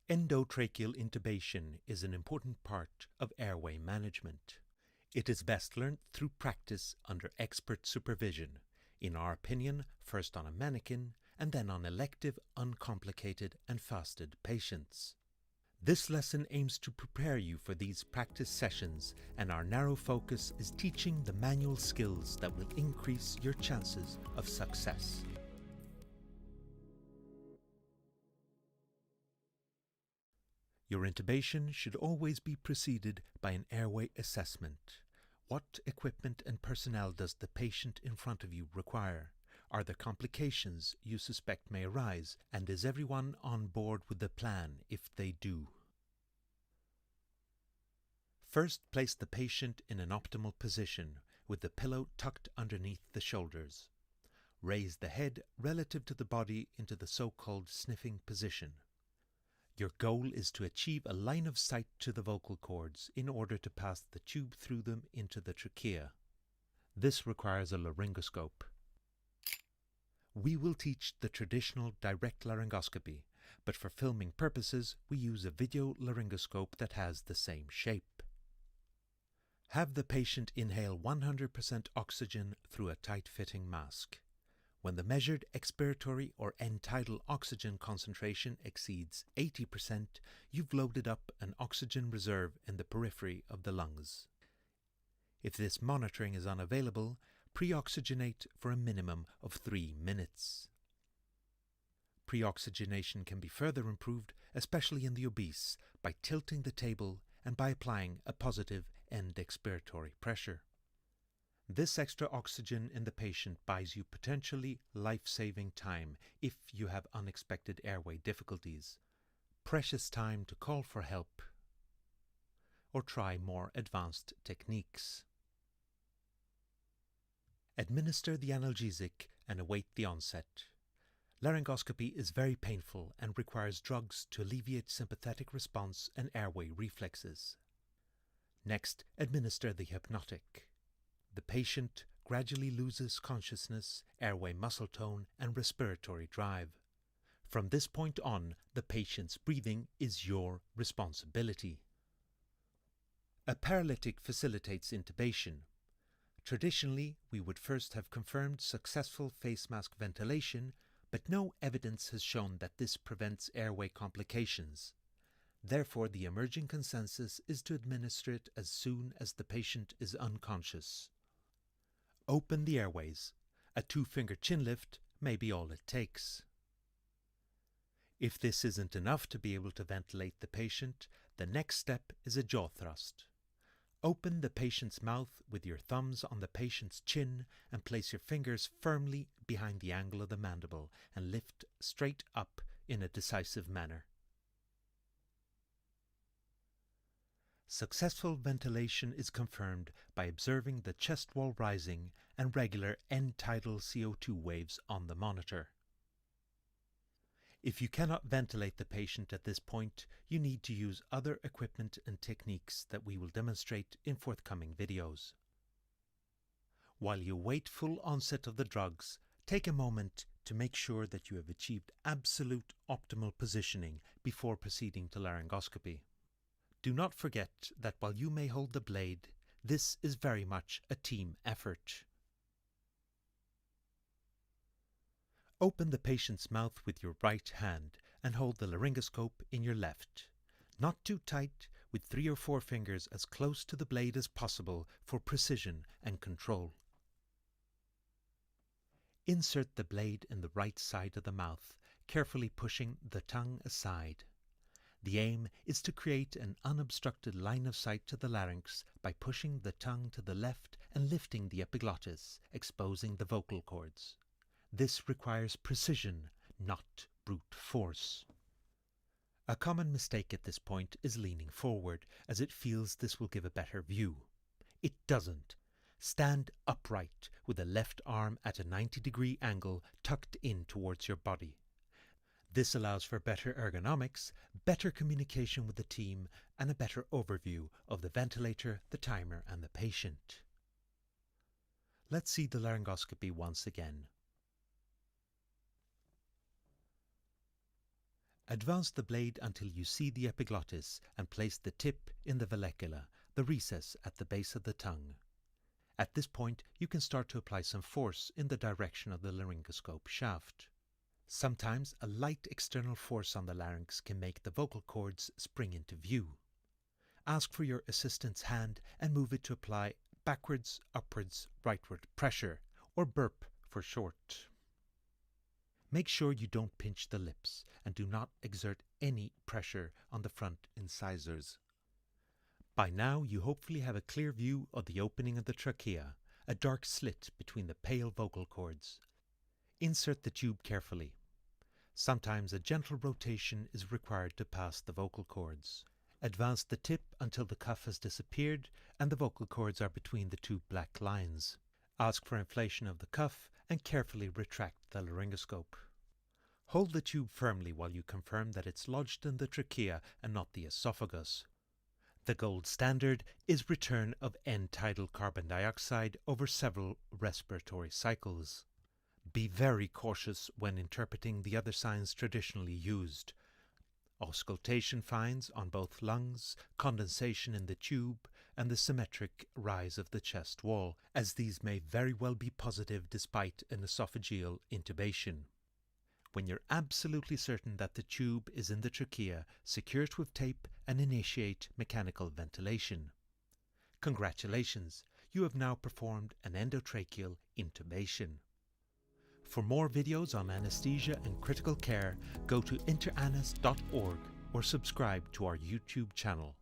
Endotracheal intubation is an important part of airway management. It is best learnt through practice under expert supervision, in our opinion first on a mannequin and then on elective, uncomplicated and fasted patients. This lesson aims to prepare you for these practice sessions, and our narrow focus is teaching the manual skills that will increase your chances of success. Your intubation should always be preceded by an airway assessment. What equipment and personnel does the patient in front of you require? Are there complications you suspect may arise, and is everyone on board with the plan if they do? First, place the patient in an optimal position with the pillow tucked underneath the shoulders. Raise the head relative to the body into the so-called sniffing position. Your goal is to achieve a line of sight to the vocal cords in order to pass the tube through them into the trachea. This requires a laryngoscope. We will teach the traditional direct laryngoscopy, but for filming purposes we use a video laryngoscope that has the same shape. Have the patient inhale 100% oxygen through a tight-fitting mask. When the measured expiratory or end-tidal oxygen concentration exceeds 80%, you've loaded up an oxygen reserve in the periphery of the lungs. If this monitoring is unavailable, pre-oxygenate for a minimum of 3 minutes. Pre-oxygenation can be further improved, especially in the obese, by tilting the table and by applying a positive end expiratory pressure. This extra oxygen in the patient buys you potentially life-saving time if you have unexpected airway difficulties, precious time to call for help or try more advanced techniques. Administer the analgesic and await the onset. Laryngoscopy is very painful and requires drugs to alleviate sympathetic response and airway reflexes. Next, administer the hypnotic. The patient gradually loses consciousness, airway muscle tone and respiratory drive. From this point on, the patient's breathing is your responsibility. A paralytic facilitates intubation. Traditionally, we would first have confirmed successful face mask ventilation, but no evidence has shown that this prevents airway complications. Therefore, the emerging consensus is to administer it as soon as the patient is unconscious. Open the airways. A 2-finger chin lift may be all it takes. If this isn't enough to be able to ventilate the patient, the next step is a jaw thrust. Open the patient's mouth with your thumbs on the patient's chin and place your fingers firmly behind the angle of the mandible and lift straight up in a decisive manner. Successful ventilation is confirmed by observing the chest wall rising and regular end-tidal CO2 waves on the monitor. If you cannot ventilate the patient at this point, you need to use other equipment and techniques that we will demonstrate in forthcoming videos. While you wait full onset of the drugs, take a moment to make sure that you have achieved absolute optimal positioning before proceeding to laryngoscopy. Do not forget that while you may hold the blade, this is very much a team effort. Open the patient's mouth with your right hand and hold the laryngoscope in your left. Not too tight, with 3 or 4 fingers as close to the blade as possible for precision and control. Insert the blade in the right side of the mouth, carefully pushing the tongue aside. The aim is to create an unobstructed line of sight to the larynx by pushing the tongue to the left and lifting the epiglottis, exposing the vocal cords. This requires precision, not brute force. A common mistake at this point is leaning forward, as it feels this will give a better view. It doesn't. Stand upright with the left arm at a 90-degree angle tucked in towards your body. This allows for better ergonomics, better communication with the team, and a better overview of the ventilator, the timer, and the patient. Let's see the laryngoscopy once again. Advance the blade until you see the epiglottis and place the tip in the vallecula, the recess at the base of the tongue. At this point, you can start to apply some force in the direction of the laryngoscope shaft. Sometimes a light external force on the larynx can make the vocal cords spring into view. Ask for your assistant's hand and move it to apply backwards, upwards, rightward pressure, or burp for short. Make sure you don't pinch the lips and do not exert any pressure on the front incisors. By now you hopefully have a clear view of the opening of the trachea, a dark slit between the pale vocal cords. Insert the tube carefully. Sometimes a gentle rotation is required to pass the vocal cords. Advance the tip until the cuff has disappeared and the vocal cords are between the two black lines. Ask for inflation of the cuff and carefully retract the laryngoscope. Hold the tube firmly while you confirm that it's lodged in the trachea and not the esophagus. The gold standard is return of end-tidal carbon dioxide over several respiratory cycles. Be very cautious when interpreting the other signs traditionally used. Auscultation finds on both lungs, condensation in the tube, and the symmetric rise of the chest wall, as these may very well be positive despite an esophageal intubation. When you're absolutely certain that the tube is in the trachea, secure it with tape and initiate mechanical ventilation. Congratulations, you have now performed an endotracheal intubation. For more videos on anesthesia and critical care, go to interanest.org or subscribe to our YouTube channel.